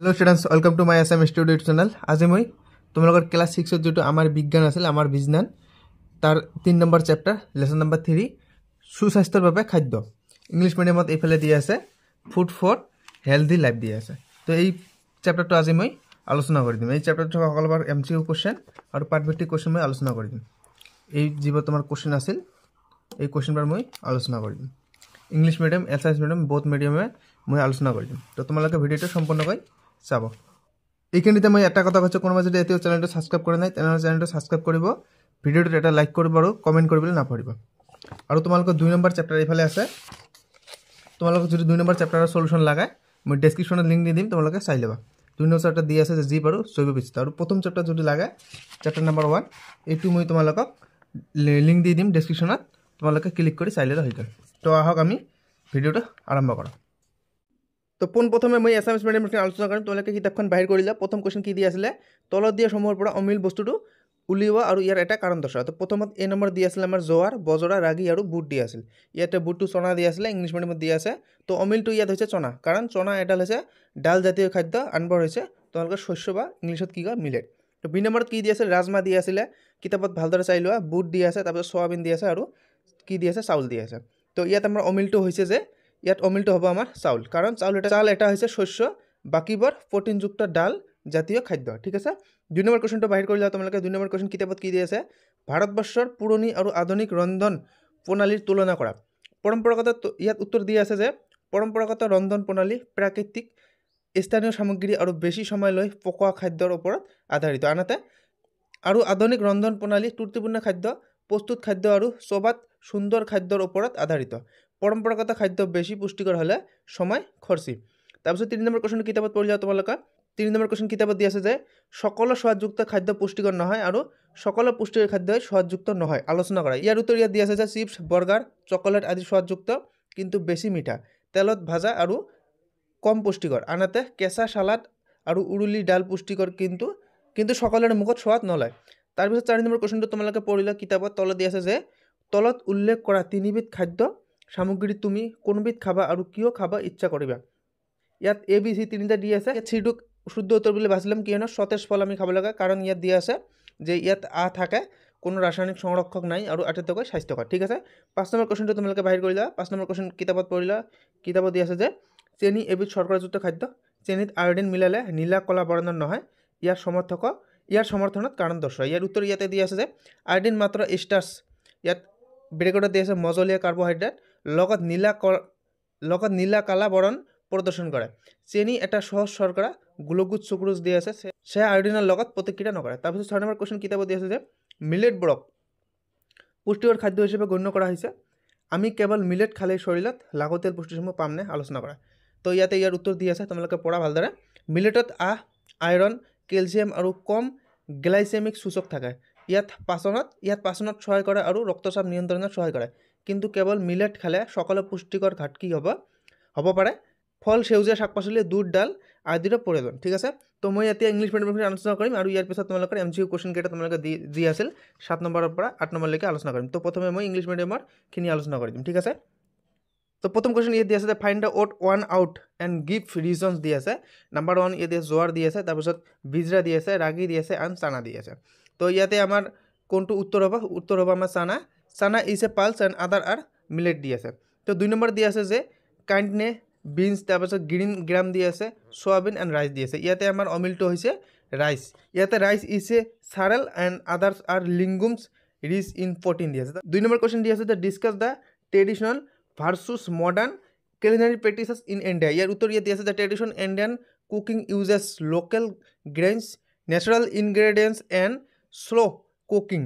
Hello students welcome to my SM studio YouTube channel. आज मैं तुम्हारे क्लास 6 जो आमार विज्ञान आसिल आमार विज्ञान तार 3 नम्बर चैप्टार लेसन नम्बर 3 सुस्वास्थ्यर भावे खाद्य इंग्लिश मिडियामत एफाले दिया आछे फूड फर हेल्थी लाइफ दिया आछे। तो ये चैप्टार आज मैं आलोचना कर दिम। चैप्टार सकलबार एमसीकिউ क्वेश्चन और पार्टभित्तिक क्वेश्चन मैं आलोचना कर दिम। ये जीव तुम्हार क्वेश्चन आसिल ये क्वेश्चन बार मैं आलोचना कर दिम। इंग्लिश मिडियाम एसाइन्स मिडियाम बोथ मिडियामे मैं आलोचना कर दिम। तो तुम्हारे भिडिओ सम्पूर्णक চাব। এইখিনিতে মই এটা কথা কৈছো, কোনোবা যদি এতিয়াও চ্যানেলটো সাবস্ক্রাইব কৰে নাই তেনেহলে চ্যানেলটো সাবস্ক্ৰাইব কৰিব, ভিডিওটো এটা লাইক কৰিব আৰু কমেন্ট কৰিবলৈ নাপাহৰিব। আৰু তোমালোকৰ 2 নম্বৰ চেপ্টাৰ এইফালে আছে, তোমালোকক যদি 2 নম্বৰ চেপ্টাৰৰ সলিউশন লাগে মই ডেসক্ৰিপশনত লিংক দি দিম, তোমালোকে চাই ল'বা। 2 নম্বৰ চেপ্টাৰ দি আছে যে জীৱ আৰু জৈৱ বিচিত্ৰ, আৰু প্ৰথম চেপ্টাৰ যদি লাগে চেপ্টাৰ নম্বৰ 1 এইটো মই তোমালোকক লিংক দি দিম ডেসক্ৰিপশনত, তোমালোকে ক্লিক কৰি চাই ল'লে হৈ গ'ল। তো আহক আমি ভিডিওটো আৰম্ভ কৰোঁ। তো পোনপ্ৰথমে মই এছামিছ মিডিয়ামৰ আলোচনা কৰিম। তোমালোকে কিতাপখন বাহিৰ কৰিলা। প্ৰথম কোৱেশ্যন কি দি আছিলে, তলত দিয়া সমূহৰ পৰা অমিল বস্তুটো উলিওৱা আৰু ইয়াৰ এটা কাৰণ দৰ্শাওৱা। তো প্ৰথমত এ নম্বৰ দি আছিলে আমাৰ জোৱাৰ, বজৰা, ৰাগি আৰু বুট দি আছিল। ইয়াতে বুটটো চনা দি আছিলে, ইংলিছ মিডিয়ামত দি আছে। তো অমিলটো ইয়াত হৈছে চনা, কাৰণ চনা এডাল হৈছে ডাল জাতীয় খাদ্য, আনবোৰ হৈছে তোমালোকৰ শস্য বা ইংলিছত কি কয় মিলেট। তো বি নম্বৰত কি দি আছে, ৰাজমা দি আছিলে, কিতাপত ভালদৰে চাই লোৱা। বুট দি আছে, তাৰপিছত চয়াবিন দি আছে আৰু কি দি আছে, চাউল দি আছে। তো ইয়াত আমাৰ অমিলটো হৈছে যে ইয়াত অমিলটো হ'ব আমাৰ চাউল, কাৰণ চাউল এটা হৈছে শস্য, বাকীবোৰ প্ৰটিনযুক্ত ডাল জাতীয় খাদ্য। ঠিক আছে। 2 নম্বৰ কোৱেশ্যনটো বাহিৰ কৰি লোৱা তোমালোকে। 2 নম্বৰ কোৱেশ্যন কিতাপত কি দি আছে, ভাৰতবৰ্ষৰ পুৰণি আৰু আধুনিক ৰন্ধন প্ৰণালীৰ তুলনা কৰা। পৰম্পৰাগত ইয়াত উত্তৰ দি আছে যে পৰম্পৰাগত ৰন্ধন প্ৰণালী প্ৰাকৃতিক স্থানীয় সামগ্ৰী আৰু বেছি সময় লৈ পকোৱা খাদ্যৰ ওপৰত আধাৰিত, আনহাতে আৰু আধুনিক ৰন্ধন প্ৰণালী ত্ৰুটিপূৰ্ণ খাদ্য, প্ৰস্তুত খাদ্য আৰু স্বাদ সুন্দৰ খাদ্যৰ ওপৰত আধাৰিত। পৰম্পৰাগত খাদ্য বেছি পুষ্টিকৰ হ'লে সময় খৰচী। তাৰপিছত 3 নম্বৰ কোৱেশ্যন কিতাপত পঢ়ি যাওঁ তোমালোকে। 3 নম্বৰ কোৱেশ্যন কিতাপত দি আছে যে সকলো সোৱাদযুক্ত খাদ্য পুষ্টিকৰ নহয় আৰু সকলো পুষ্টিকৰ খাদ্যই সোৱাদযুক্ত নহয়, আলোচনা কৰা। ইয়াৰ উত্তৰ ইয়াত দি আছে যে চিপছ, বাৰ্গাৰ, চকলেট আদি সোৱাদযুক্ত কিন্তু বেছি মিঠা, তেলত ভাজা আৰু কম পুষ্টিকৰ, আনহাতে কেঁচা চালাড আৰু উৰুলি ডাল পুষ্টিকৰ কিন্তু সকলোৰে মুখত সোৱাদ নলয়। তাৰপিছত 4 নম্বৰ কোৱেশ্যনটো তোমালোকে পঢ়িলা। কিতাপত তলত দি আছে যে তলত উল্লেখ কৰা 3বিধ খাদ্য সামগ্ৰী তুমি কোনবিধ খাবা আৰু কিয় খাবা ইচ্ছা কৰিবা। ইয়াত এ বি চি 3টা দি আছে। ইয়াত চিটোক শুদ্ধ উত্তৰ বুলি বাছিলাম, কিয়নো সতেজ ফল আমি খাব লাগে, কাৰণ ইয়াত দিয়া আছে যে ইয়াত থাকে কোনো ৰাসায়নিক সংৰক্ষক নাই আৰু আটাইতকৈ স্বাস্থ্যকৰ। ঠিক আছে। 5 নম্বৰ কোৱেশ্যনটো তোমালোকে বাহিৰ কৰিলা। 5 নম্বৰ কোৱেশ্যন কিতাপত পঢ়িলা। কিতাপত দি আছে যে চেনি এবিধ শৰ্কৰাযুক্ত খাদ্য, চেনিত আয়োডিন মিলালে নীলা কলা বৰণৰ নহয়, ইয়াৰ সমৰ্থনত কাৰণ দৰ্শোৱা। ইয়াৰ উত্তৰ ইয়াতে দি আছে যে আয়োডিন মাত্ৰ ষ্টাৰ্চ, ইয়াত ব্ৰেকেটত দি আছে মজলীয়া কাৰ্বহাইড্ৰেট, লগত নীলা কালা বৰণ প্ৰদৰ্শন কৰে। চেনি এটা সহজ শৰ্কৰা, গ্লুকোজ সুক্ৰোজ দি আছে, সে আয়োডিনৰ লগত প্ৰতিক্ৰিয়া নকৰে। তাৰপিছত 6 নম্বৰ কোৱেশ্যন কিতাপত দি আছে যে মিলেটবোৰক পুষ্টিকৰ খাদ্য হিচাপে গণ্য কৰা হৈছে, আমি কেৱল মিলেট খালেই শৰীৰত লাগতিয়াল পুষ্টিসমূহ পামনে, আলোচনা কৰা। তো ইয়াতে ইয়াৰ উত্তৰ দি আছে, তোমালোকে পঢ়া ভালদৰে। মিলেটত আইৰণ, কেলছিয়াম আৰু কম গ্লাইচেমিক সূচক থাকে। ইয়াত পাচনত সহায় কৰে আৰু ৰক্তচাপ নিয়ন্ত্ৰণত সহায় কৰে, কিন্তু কেৱল মিলেট খালে সকলো পুষ্টিকৰ ঘাটতি হ'ব পাৰে। ফল, সেউজীয়া শাক পাচলি, দুধ, ডাল আদিৰো প্ৰয়োজন। ঠিক আছে। তো মই এতিয়া ইংলিছ মিডিয়ামৰ আলোচনা কৰিম আৰু ইয়াৰ পিছত তোমালোকৰ এমচিকিউ কুৱেশ্যন কেইটা তোমালোকে যি আছিল 7 নম্বৰৰ পৰা 8 নম্বৰলৈকে আলোচনা কৰিম। তো প্ৰথমে মই ইংলিছ মিডিয়ামৰ খিনি আলোচনা কৰি দিম। ঠিক আছে। তো প্ৰথম কুৱেশ্যন ইয়াত দি আছে যে find the odd one out and give reasons দি আছে। নাম্বাৰ 1 ইয়াত দি আছে জোৱাৰ দি আছে, তাৰপিছত বিজৰা দি আছে, ৰাগি দি আছে এণ্ড চানা দি আছে। তো ইয়াতে আমাৰ কোনটো উত্তৰ হ'ব, উত্তৰ হ'ব আমাৰ chana is a pulse and other are millet দি আছে। তো 2 নম্বৰ দি আছে যে কাইণ্ডনে বিনছ, তাৰপিছত গ্ৰীণ গ্ৰাম দি আছে, চয়াবিন এণ্ড ৰাইচ দি আছে। ইয়াতে আমাৰ অমিলটো হৈছে ৰাইচ। ইয়াতে rice is a cereal and others are legumes rich in protein দি আছে। 2 নম্বৰ কুৱেশ্যন দি আছে যে discuss the traditional versus modern culinary practices in India. ইয়াৰ উত্তৰ ইয়াত দি আছে যে tradition Indian cooking uses local grains, natural ingredients and slow cooking,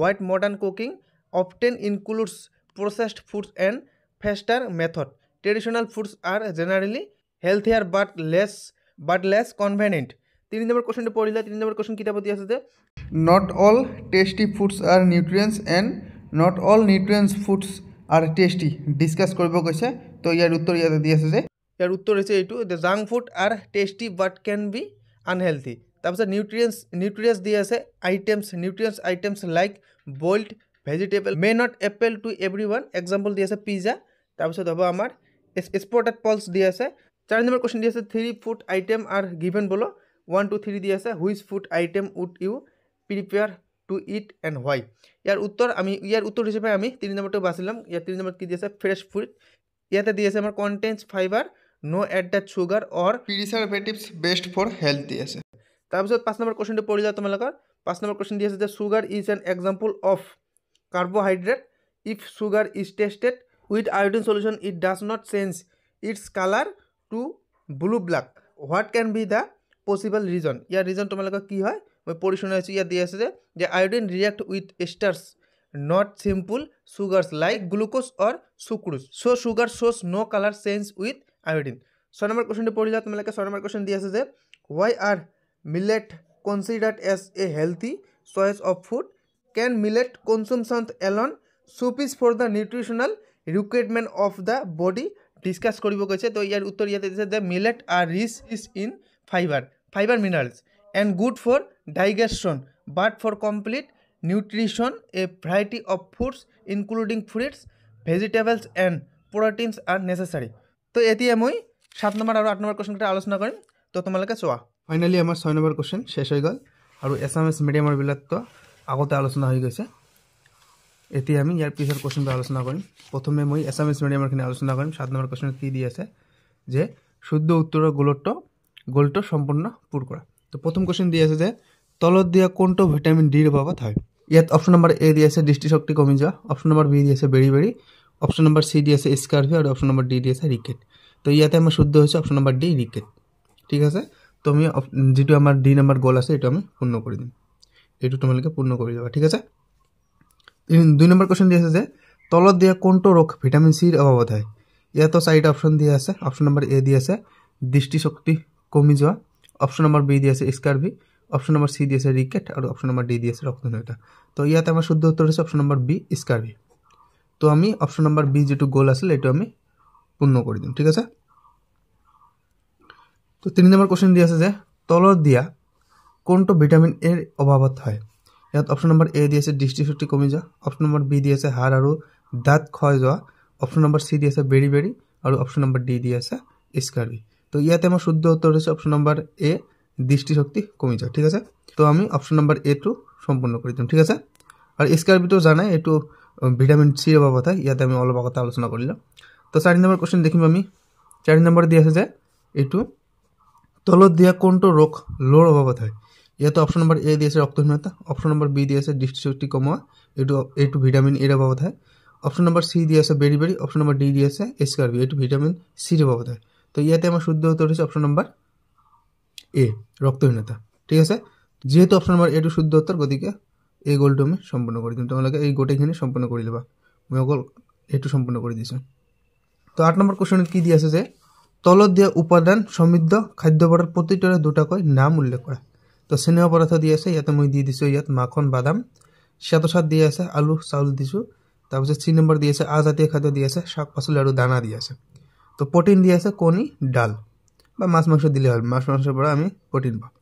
while modern cooking often includes processed foods and faster method. Traditional foods are generally healthier but less convenient. 3 নম্বৰ কোৱেশ্যনটো পঢ়িলা। 3 নম্বৰ কোৱেশ্যন কিতাপত দি আছে যে not all tasty foods are nutrients and not all nutrients foods are tasty discuss কৰিব কৈছে। তো ইয়াৰ উত্তৰ ইয়াতে দি আছে যে ইয়াৰ উত্তৰ হৈছে এইটো, the junk food are tasty but can be unhealthy. তাৰপিছত নিউট্ৰিয়েন্টছ দি আছে nutrients items like boiled vegetable may not appeal to everyone, example দি আছে পিজ্জা। তাৰপিছত হ'ব আমাৰ স্পটেড পলছ দি আছে, 4 নম্বৰ কোৱেশ্চন দি আছে 3 ফুড আইটেম আর গিভেন বলো 1 2 3 দি আছে which food item would you prepare to eat and why ইয়ার উত্তর হিসেবে আমি 3 নম্বরটা বাছিলাম ইয়ার 3 নম্বর কি দিয়েছে ফ্রেশ ফুড ইয়াতে দিয়েছে আমার contents fibre no added sugar or preservatives best for health দিয়েছে তাৰপিছত 5 নম্বৰ কোৱেশ্চনটো পঢ়ি যাও তোমালোকৰ 5 নম্বৰ কোৱেশ্চন দিয়েছে যে sugar is an example of carbohydrate if sugar is tested with iodine solution it does not change its colour to blue black what can be the possible reason ইয়ার reason তোমালোকৰ কি হয় মই পঢ়ি শুনাইছোঁ ইয়াত দি আছে যে iodine react with esters not simple sugars like glucose or sucrose so sugar shows no color change with iodine 6 number question to পড়ি যাও তোমালোকে 6 number question দি আছে যে why are millet considered as a healthy choice of food can millet consumption alone suffice for the nutritional requirement of the body discuss করিব কৈছে তো ইয়ার উত্তর ইয়াতে দিছে যে millet are rich in fiber minerals and good for digestion but for complete nutrition a variety of foods including fruits vegetables and proteins are necessary তো এতিয়া মই 7 নম্বৰ আৰু 8 নম্বৰ কোৱেশ্চনটা আলোচনা কৰিম তো তোমালোকে চোৱা ফাইনালি আমাৰ 6 নম্বৰ কোৱেশ্চন শেষ হৈ গল আৰু এছএমএছ মিডিয়ামৰ বিলাক তো আগতে আলোচনা হৈ গৈছে এতিয়া আমি ইয়াৰ পিছৰ কোৱেশ্চনটা আলোচনা কৰিম প্ৰথমে মই এছএমএছ মিডিয়ামৰ খিনি আলোচনা কৰিম 7 নম্বৰ কোৱেশ্চন কি দি আছে যে শুদ্ধ উত্তৰৰ গোলটো সম্পূৰ্ণ পূৰ কৰা তো প্ৰথম কোৱেশ্চন দি আছে যে তলত দিয়া কোনটো ভিটামিন ডি ৰ অভাৱত হয় ইয়াত অপশন নম্বৰ এ দি আছে দৃষ্টিশক্তি কমি যোৱা অপশন নম্বৰ বি দি আছে বেৰি অপশন নম্বৰ সি দি আছে স্কাৰ্ভি আৰু অপশন নম্বৰ ডি দি আছে ৰিকেট তো ইয়াতে আমাৰ শুদ্ধ হৈছে অপশন নম্বৰ ডি ৰিকেট ঠিক আছে তো আমি যেটো আমাৰ ডি নম্বৰ গোল আছে এটো আমি পূৰ্ণ কৰি দিম এটো তোমালোকে পূৰ্ণ কৰি যাবা ঠিক আছে 2 নম্বৰ কোৱেশ্চন দি আছে যে তলত দিয়া কোনটো ৰোগ ভিটামিন সি ৰ অভাৱত হয় ইয়াতো চাৰিটা অপশন দি আছে অপশন নম্বৰ এ দি আছে দৃষ্টিশক্তি কমি যোৱা অপশন নম্বৰ বি দি আছে স্কাৰ্ভি অপশন নম্বৰ সি দি আছে ৰিকেট আৰু অপশন নম্বৰ ডি দি আছে ৰক্তহীনতা তো ইয়াতে আমাৰ শুদ্ধ উত্তৰ হৈছে অপশন নম্বৰ বি স্কাৰ্ভি তো আমি অপশন নম্বৰ বি যেটো গোল আছিল এটো আমি পূৰ্ণ কৰি দিম ঠিক আছে তো 3 নম্বৰ কোৱেশ্চন দি আছে যে তলত দিয়া কোনটো ভিটামিন এ ৰ অভাৱত হয় ইয়াত অপশন নম্বৰ এ দি আছে দৃষ্টিশক্তি কমি যোৱা অপশন নম্বৰ বি দি আছে হাড় আৰু দাঁত ক্ষয় যোৱা অপশন নম্বৰ সি দি আছে বেৰি আৰু অপশন নম্বৰ ডি দি আছে স্কাৰ্ভি তো ইয়াতে আমাৰ শুদ্ধ উত্তৰ হৈছে অপশন নম্বৰ এ দৃষ্টিশক্তি কমি যায় ঠিক আছে তো আমি অপশন নম্বৰ এ টো সম্পূৰ্ণ কৰি দিম ঠিক আছে আৰু স্কাৰ্ভি তো জানাই এটো ভিটামিন সি ৰ অভাৱত হয় ইয়াতে আমি অলপ আগতে আলোচনা কৰিলো তো 4 নম্বৰ কোৱেশ্চন দেখিম আমি 4 নম্বৰ দি আছে যে এটো তলত দিয়া কোনটো ৰোগ লোৰ অভাৱত হয় ইয়াতে অপশন নম্বৰ এ দি আছে ৰক্তহীনতা অপশন নম্বৰ বি দি আছে দৃষ্টিশক্তি কমোৱা এটো ভিটামিন এ ৰ অভাৱত হয় অপশন নম্বৰ সি দি আছে বেৰি অপশন নম্বৰ ডি দি আছে স্কাৰ্ভি এটো ভিটামিন সি ৰ অভাৱত হয় তো ইয়াতে আমাৰ শুদ্ধ উত্তৰ হৈছে অপশন নম্বৰ এ ৰক্তহীনতা ঠিক আছে যেহেতু অপশন নম্বৰ এটো শুদ্ধ উত্তৰ গতিকে এই গোলটো আমি সম্পূৰ্ণ কৰি দিম তোমালোকে এই গোটেইখিনি সম্পূৰ্ণ কৰি লবা মই অকল এটো সম্পূৰ্ণ কৰি দিছো তো 8 নম্বৰ কোৱেশ্চনত কি দি আছে যে তলত দিয়া উপাদান সমৃদ্ধ খাদ্যবৰৰ প্ৰতিটোৰে দুটাকৈ নাম উল্লেখ কৰা তো স্নেহ পদাৰ্থ দি আছে ইয়াতে মই দি দিছো ইয়াত মাখন বাদাম শ্বেতসাৰ দি আছে আলু চাউল দিছো তাৰপিছত 3 নম্বৰ দি আছে আজাতীয় খাদ্য দি আছে শাক পাচলি আৰু দানা দি আছে তো প্ৰটিন দি আছে কণী ডাল বা মাছ মাংস দিলে হল মাছ মাংসৰ পৰা আমি প্ৰটিন পাম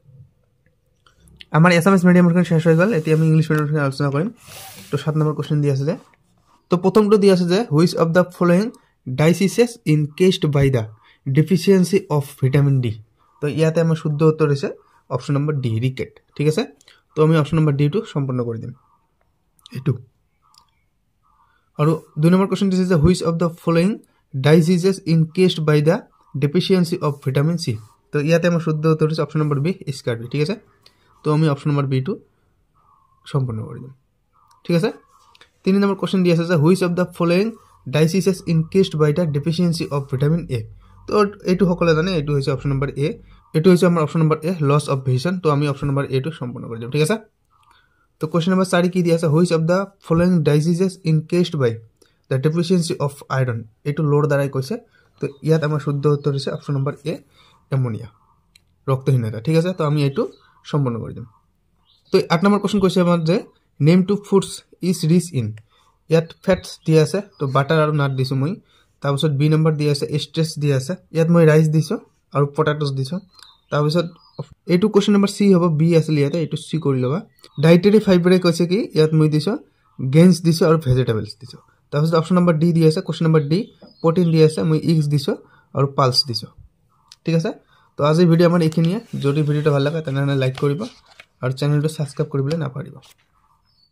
আমাৰ এছএমএছ মিডিয়ামৰ খন শেষ হৈ গল এতিয়া আমি ইংলিশ মিডিয়ামৰ খন আলোচনা কৰিম তো 7 নম্বৰ কোৱেশ্চন দি আছে যে তো প্ৰথমটো দি আছে যে which of the following diseases incased by the deficiency of vitamin D তো ইয়াতে আমাৰ শুদ্ধ উত্তৰ হৈছে অপশন নম্বৰ ডি ৰিকেট ঠিক আছে তো আমি অপশন নম্বৰ ডি টো সম্পূৰ্ণ কৰি দিম এটো আৰু 2 নম্বৰ কোৱেশ্চন দিছে যে which of the following diseases incased by the deficiency of vitamin C তো ইয়াতে আমাৰ শুদ্ধ উত্তৰ হৈছে অপশন নম্বৰ বি স্কাৰ্ভি ঠিক আছে তো আমি অপশন নম্বৰ বি টো সম্পূৰ্ণ কৰি দিম ঠিক আছে 3 নম্বৰ কোৱেশ্চন দি আছে যে which of the following diseases incased by the deficiency of vitamin A তো এটো সকলে জানে এটো হৈছে অপশন নম্বৰ এ এটো হৈছে আমাৰ option number A loss of vision তো আমি অপশন নম্বৰ এ টো সম্পূৰ্ণ কৰি দিম ঠিক আছে তো কোৱেশ্চন নম্বৰ 4 কি দি আছে which of the following diseases incased by the deficiency of iron এটো লোৰ দ্বাৰাই কৈছে তো ইয়াত আমাৰ শুদ্ধ উত্তৰ হৈছে অপশন নম্বৰ এ এমোনিয়া ৰক্তহীনতা ঠিক আছে তো আমি এটো সম্পূৰ্ণ কৰি দিম তো 8 নম্বৰ কোৱেশ্চন কৈছে আমাৰ যে name two foods is rich in ইয়াত ফ্যাটস দি আছে তো বাটাৰ আৰু নাট দিছো মই তাৰপিছত বি নম্বৰ দি আছে স্ট্ৰেছ দি আছে ইয়াত মই ৰাইস দিছো আৰু পটাটোস দিছো তাৰপিছত এটো কোৱেশ্চন নম্বৰ সি হ'ব বি আছিল ইয়াতে এটো সি কৰি লবা ডায়েটাৰী ফাইবাৰে কৈছে কি ইয়াত মই দিছো গেইনস দিছো আৰু ভেজিটেবলস দিছো তাৰপিছত অপশন নম্বৰ ডি দি আছে কোৱেশ্চন নম্বৰ ডি প্ৰটিন দি আছে মই এগস দিছো আৰু পালস দিছো ঠিক আছে তো আজি ভিডিও আমাৰ এইখিনিয়ে যদি ভিডিওটো ভাল লাগে তেনেহলে লাইক কৰিব আৰু চেনেলটো সাবস্ক্ৰাইব কৰিবলৈ নাপাহৰিব